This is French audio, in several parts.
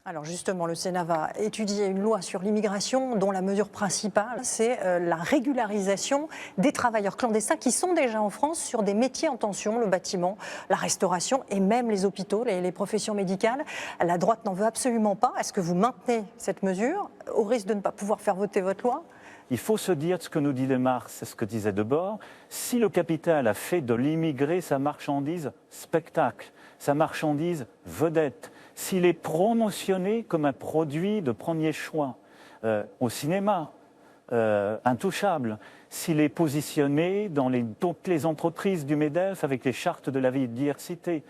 Alors justement, le Sénat va étudier une loi sur l'immigration dont la mesure principale, c'est la régularisation des travailleurs clandestins qui sont déjà en France sur des métiers en tension, le bâtiment, la restauration et même les hôpitaux, les professions médicales. La droite n'en veut absolument pas. Est-ce que vous maintenez cette mesure au risque de ne pas pouvoir faire voter votre loi ? Il faut se dire ce que nous disait Marx, c'est ce que disait Debord. Si le capital a fait de l'immigré sa marchandise spectacle, sa marchandise vedette, s'il est promotionné comme un produit de premier choix au cinéma, intouchable, s'il est positionné dans toutes les entreprises du MEDEF avec les chartes de la biodiversité.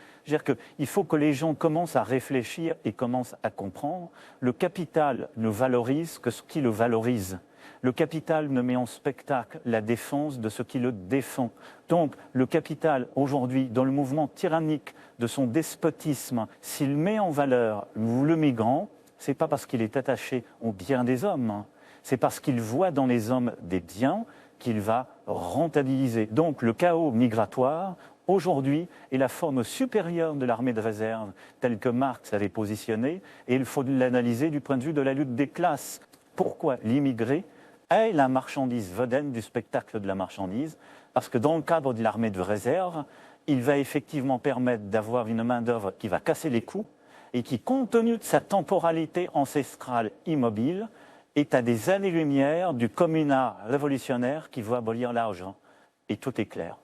Il faut que les gens commencent à réfléchir et commencent à comprendre. Le capital ne valorise que ce qui le valorise. Le capital ne met en spectacle la défense de ce qui le défend. Donc le capital, aujourd'hui, dans le mouvement tyrannique de son despotisme, s'il met en valeur le migrant, ce n'est pas parce qu'il est attaché au bien des hommes, c'est parce qu'il voit dans les hommes des biens qu'il va rentabiliser. Donc le chaos migratoire, aujourd'hui, est la forme supérieure de l'armée de réserve, telle que Marx avait positionné, et il faut l'analyser du point de vue de la lutte des classes. Pourquoi l'immigré est la marchandise vedette du spectacle de la marchandise? Parce que dans le cadre de l'armée de réserve, il va effectivement permettre d'avoir une main-d'œuvre qui va casser les coups et qui, compte tenu de sa temporalité ancestrale immobile, est à des années-lumière du communard révolutionnaire qui veut abolir l'argent. Et tout est clair.